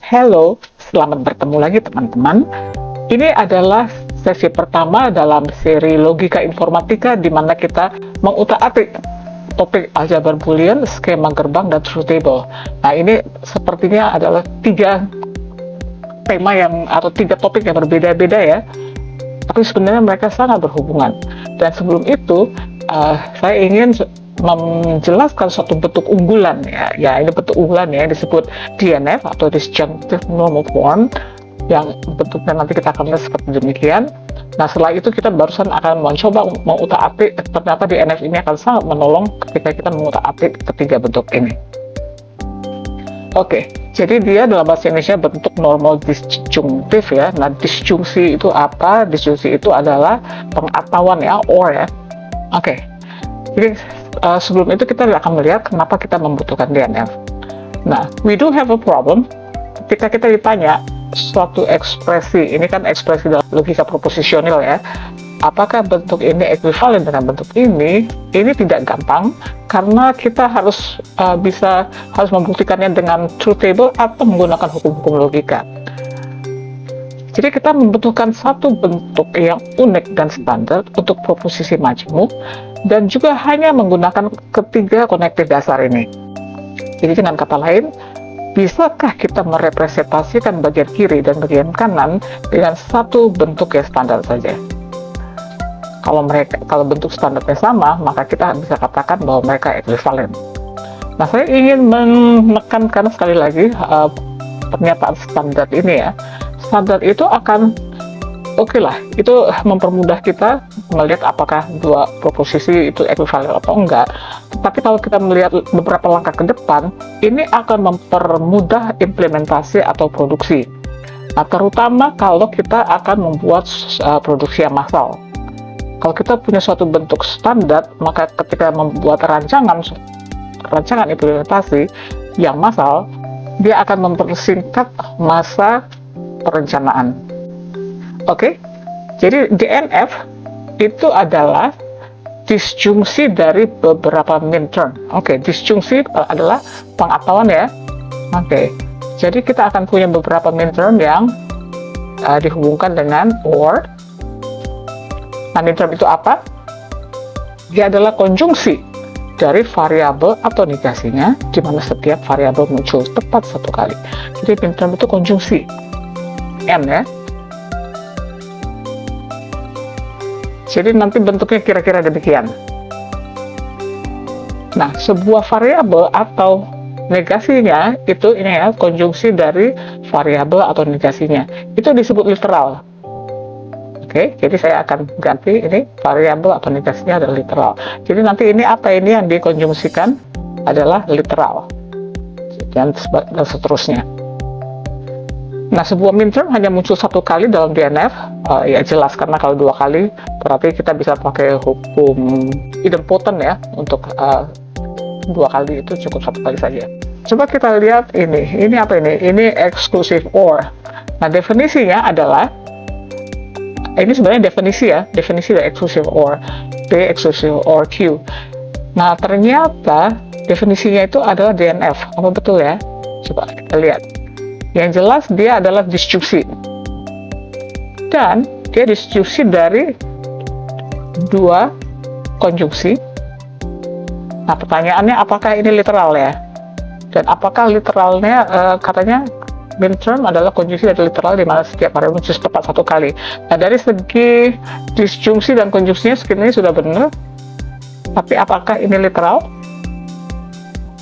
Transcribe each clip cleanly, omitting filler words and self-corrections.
Halo, selamat bertemu lagi teman-teman. Ini adalah sesi pertama dalam seri logika informatika di mana kita mengutak-atik topik aljabar boolean, skema gerbang, dan truth table. Nah, ini sepertinya adalah tiga tema atau tiga topik yang berbeda-beda ya, tapi sebenarnya mereka sangat berhubungan. Dan sebelum itu, saya ingin menjelaskan suatu bentuk unggulan ya ini bentuk unggulan ya, disebut DNF atau disjunctive normal form, yang bentuknya nanti kita akan lihat seperti demikian. Nah, setelah itu kita barusan akan mencoba mengutak-atik, ternyata DNF ini akan sangat menolong ketika kita mengutak-atik ketiga bentuk ini. Oke, jadi dia dalam bahasa Indonesia bentuk normal disjunctive ya. Nah, disjungsi itu apa? Disjungsi itu adalah pengatauan ya, or ya. Oke, jadi sebelum itu kita akan melihat kenapa kita membutuhkan DNF. Nah, we do have a problem ketika kita ditanya suatu ekspresi, ini kan ekspresi dalam logika proposisional ya, apakah bentuk ini ekuivalen dengan bentuk ini tidak gampang, karena kita harus membuktikannya dengan truth table atau menggunakan hukum-hukum logika. Jadi kita membutuhkan satu bentuk yang unik dan standar untuk proposisi majmuk, dan juga hanya menggunakan ketiga konektif dasar ini. Jadi dengan kata lain, bisakah kita merepresentasikan bagian kiri dan bagian kanan dengan satu bentuk yang standar saja? Kalau bentuk standarnya sama, maka kita bisa katakan bahwa mereka ekuivalen. Nah, saya ingin menekankan sekali lagi pernyataan standar ini ya. Standar itu akan itu mempermudah kita melihat apakah dua proposisi itu ekuivalen atau enggak. Tapi kalau kita melihat beberapa langkah ke depan, ini akan mempermudah implementasi atau produksi. Nah, terutama kalau kita akan membuat produksi yang massal. Kalau kita punya suatu bentuk standar, maka ketika membuat rancangan implementasi yang massal, dia akan mempersingkat masa perencanaan. Oke, jadi DNF itu adalah disjungsi dari beberapa min term. Oke, disjungsi adalah pengatauan ya. Oke, jadi kita akan punya beberapa min term yang dihubungkan dengan or. Nah, min term itu apa? Dia adalah konjungsi dari variabel atau negasinya, di mana setiap variabel muncul tepat satu kali. Jadi min term itu konjungsi N ya. Jadi nanti bentuknya kira-kira demikian. Nah, sebuah variabel atau negasinya itu ini ya, konjungsi dari variabel atau negasinya. Itu disebut literal. Oke, jadi saya akan ganti ini variabel atau negasinya adalah literal. Jadi nanti ini apa ini yang dikonjungsikan adalah literal. Dan seterusnya. Nah, sebuah min term hanya muncul satu kali dalam DNF, ya jelas, karena kalau dua kali berarti kita bisa pakai hukum idempotent ya, untuk dua kali itu cukup satu kali saja. Coba kita lihat ini apa ini? Ini exclusive or. Nah, definisinya adalah, ini sebenarnya definisi dari exclusive or, P exclusive or Q. Nah, ternyata definisinya itu adalah DNF, apa betul ya? Coba kita lihat. Yang jelas dia adalah disjungsi, dan dia disjungsi dari dua konjungsi. Nah, pertanyaannya apakah ini literal ya? Dan apakah literalnya katanya min term adalah konjungsi dari literal, di mana setiap variabel muncul tepat satu kali. Nah, dari segi disjungsi dan konjungsinya ini sudah benar, tapi apakah ini literal?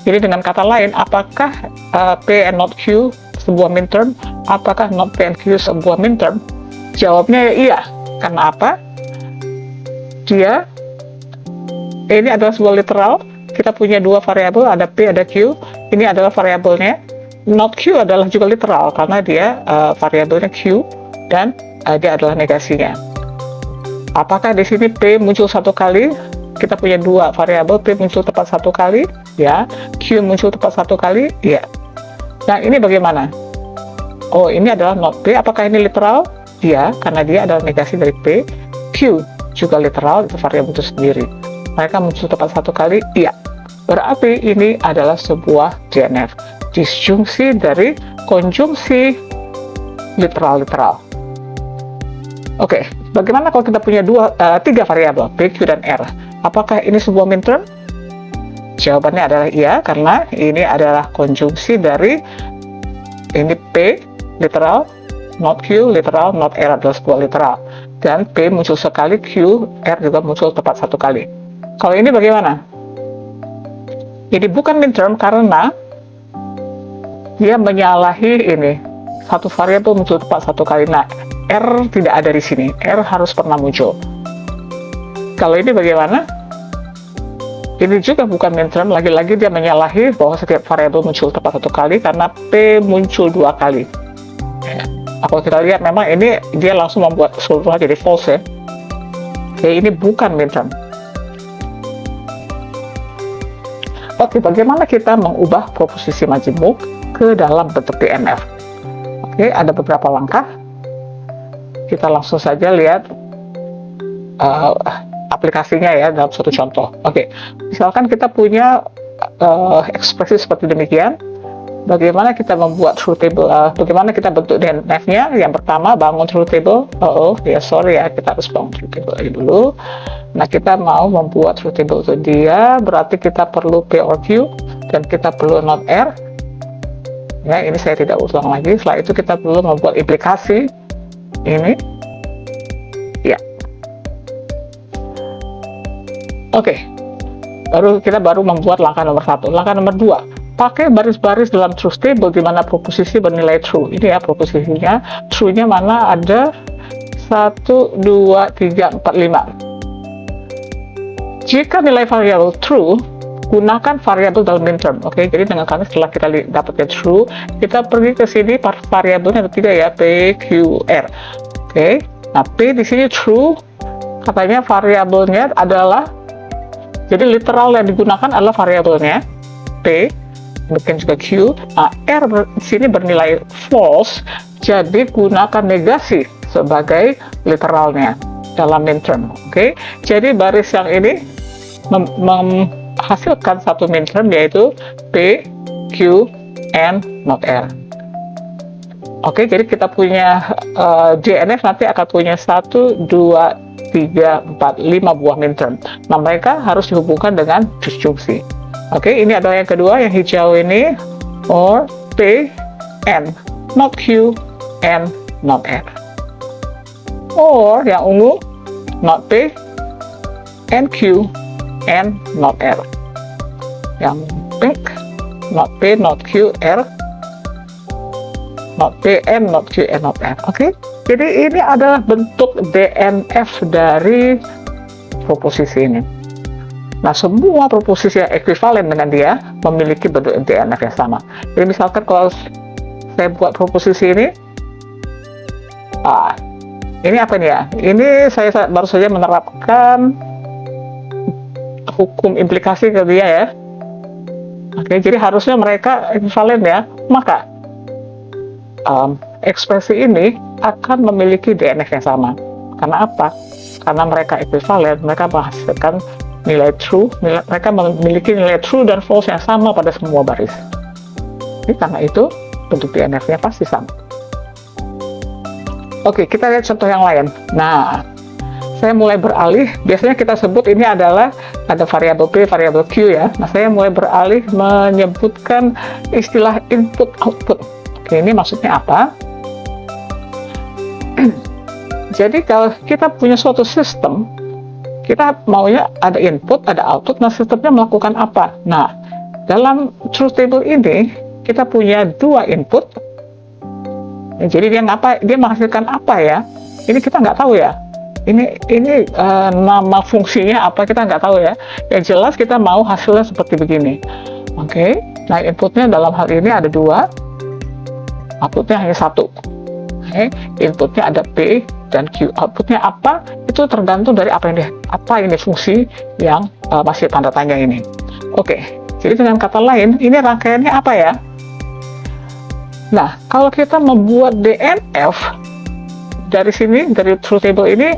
Jadi dengan kata lain, apakah P and not Q sebuah min term? Apakah not P and Q sebuah min term? Jawabnya ya iya. Karena apa? Ini adalah sebuah literal. Kita punya dua variabel, ada P, ada Q. Ini adalah variabelnya. Not Q adalah juga literal karena dia variabelnya Q dan dia adalah negasinya. Apakah di sini P muncul satu kali? Kita punya dua variabel, P muncul tepat satu kali, ya. Q muncul tepat satu kali, ya. Nah, ini bagaimana? Oh, ini adalah not P. Apakah ini literal? Ya, karena dia adalah negasi dari P. Q juga literal, itu variabel itu sendiri. Mereka muncul tepat satu kali? Iya. Berarti ini adalah sebuah DNF. disjungsi dari konjungsi literal. Oke, bagaimana kalau kita punya tiga variabel P, Q, dan R? Apakah ini sebuah minterm? Jawabannya adalah iya, karena ini adalah konjungsi dari ini P literal, not Q literal, not R adalah sebuah literal. Dan P muncul sekali, Q, R juga muncul tepat satu kali. Kalau ini bagaimana? Ini bukan minterm karena dia menyalahi ini. Satu variabel muncul tepat satu kali. Nah, R tidak ada di sini. R harus pernah muncul. Kalau ini bagaimana? Ini juga bukan minterm. Lagi-lagi dia menyalahi bahwa setiap variabel muncul tepat satu kali karena P muncul dua kali. Kalau kita lihat memang ini dia langsung membuat seluruhnya jadi false ya. Oke, ini bukan minterm. Oke, bagaimana kita mengubah proposisi majemuk ke dalam bentuk DNF? Oke, ada beberapa langkah. Kita langsung saja lihat aplikasinya ya dalam suatu contoh. Oke, misalkan kita punya ekspresi seperti demikian. Bagaimana kita membuat truth table? Bagaimana kita bentuk DNF-nya? Yang pertama, bangun truth table. Sorry ya, kita harus bangun truth table dulu. Nah, kita mau membuat truth table itu dia, berarti kita perlu P or Q, dan kita perlu not R. Ya, ini saya tidak ulang lagi. Setelah itu kita perlu membuat implikasi ini. Ya. Oke. Kita baru membuat langkah nomor 1. Langkah nomor 2, pakai baris-baris dalam truth table di mana proposisi bernilai true. Ini ya proposisinya. True-nya mana ada 1, 2, 3, 4, 5. Jika nilai variabel true, gunakan variabel dalam minterm. Oke, jadi dengan kami setelah kita dapatkan true, kita pergi ke sini variabelnya ada 3 ya, P, Q, R. Oke, nah P di sini true, katanya variabelnya adalah, jadi literal yang digunakan adalah variabelnya P, demikian juga Q. Nah, R di sini bernilai false, jadi gunakan negasi sebagai literalnya dalam minterm. Oke, jadi baris yang ini menghasilkan satu minterm yaitu P, Q, and not R. Oke, jadi kita punya DNF nanti akan punya 1, 2, 3, 4, 5 buah minterm. Nah, mereka harus dihubungkan dengan disjungsi. Oke, ini adalah yang kedua, yang hijau ini, or P, N, not Q, and not R. Or yang ungu, not P, and Q, and not R. Yang pink, not P, not Q, R, not P, N, not Q, and not R. Oke, jadi ini adalah bentuk DNF dari proposisi ini. Nah, semua proposisi yang ekuivalen dengan dia memiliki bentuk DNF yang sama. Jadi misalkan kalau saya buat proposisi ini, ini apa nih ya? Ini saya baru saja menerapkan hukum implikasi ke dia ya. Oke, jadi harusnya mereka ekuivalen ya. Maka ekspresi ini akan memiliki DNF yang sama. Karena apa? Karena mereka ekuivalen, mereka menghasilkan nilai true, mereka memiliki nilai true dan false yang sama pada semua baris. Jadi karena itu bentuk DNF-nya pasti sama. Oke, kita lihat contoh yang lain. Nah, saya mulai beralih, biasanya kita sebut ini adalah ada variabel P, variabel Q ya. Nah, saya mulai beralih menyebutkan istilah input output. Oke, ini maksudnya apa? Jadi kalau kita punya suatu sistem, kita maunya ada input, ada output, nah sistemnya melakukan apa? Nah, dalam truth table ini, kita punya 2 input. Jadi dia menghasilkan apa ya? Ini kita nggak tahu ya. Ini nama fungsinya apa kita nggak tahu ya. Yang jelas kita mau hasilnya seperti begini. Oke, nah inputnya dalam hal ini ada 2, outputnya hanya 1. Oke, inputnya ada P dan Q. Outputnya apa? Itu tergantung dari apa ini fungsi yang masih tanda tanya ini. Oke, jadi dengan kata lain, ini rangkaiannya apa ya? Nah, kalau kita membuat DNF dari sini, dari truth table ini,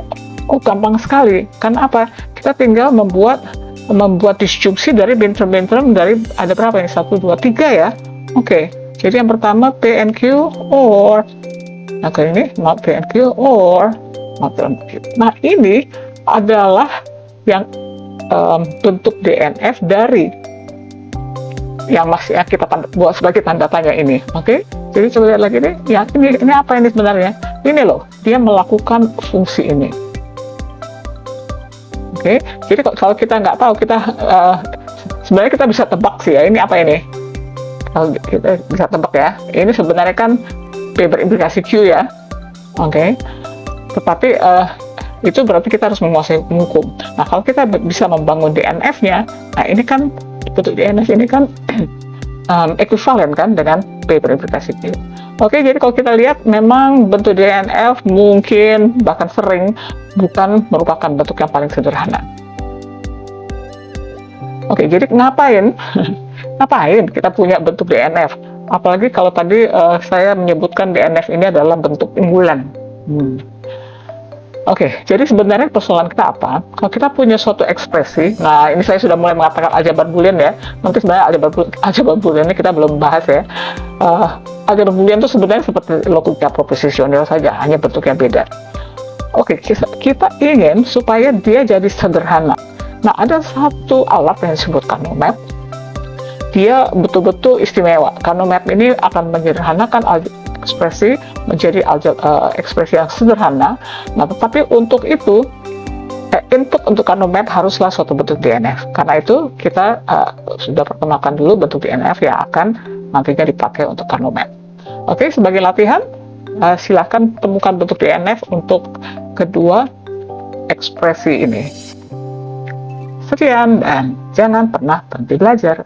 gampang sekali. Karena apa? Kita tinggal membuat disjungsi dari minterm dari ada berapa ini? 1, 2, 3 ya. Oke, jadi yang pertama P and Q or. Nah, ini not P and Q or not P and Q. Nah, ini adalah yang bentuk DNF dari yang kita buat sebagai tanda tanya ini. Oke, jadi coba lihat lagi nih. Ya, ini apa ini sebenarnya? Ini loh, dia melakukan fungsi ini. Oke, jadi kalau kita nggak tahu, kita sebenarnya kita bisa tebak sih ya. Ini apa ini? Kalau kita bisa tebak ya. Ini sebenarnya kan P berimplikasi Q ya. Oke, tetapi itu berarti kita harus menguasai hukum. Nah, kalau kita bisa membangun DNF-nya, nah ini kan bentuk DNF ini kan ekuivalen kan dengan P berimplikasi Q. Oke, jadi kalau kita lihat memang bentuk DNF mungkin bahkan sering bukan merupakan bentuk yang paling sederhana. Oke, jadi ngapain kita punya bentuk DNF? Apalagi kalau tadi saya menyebutkan DNF ini adalah bentuk unggulan. Oke, jadi sebenarnya persoalan kita apa? Kalau kita punya suatu ekspresi, nah ini saya sudah mulai mengatakan aljabar boolean ya. Nanti sebenarnya aljabar boolean ini kita belum bahas ya. Aljabar boolean itu sebenarnya seperti logika proposisional saja, hanya bentuknya beda. Oke, kita ingin supaya dia jadi sederhana. Nah, ada satu alat yang disebut Canomap. Dia betul-betul istimewa. Canomap ini akan menyederhanakan ekspresi menjadi ekspresi yang sederhana. Nah, tetapi untuk itu input untuk Canomap haruslah suatu bentuk DNF. Karena itu kita sudah perkenalkan dulu bentuk DNF yang akan nantinya dipakai untuk Canomap. Oke, sebagai latihan silakan temukan bentuk DNF untuk kedua ekspresi ini. Sekian dan jangan pernah berhenti belajar.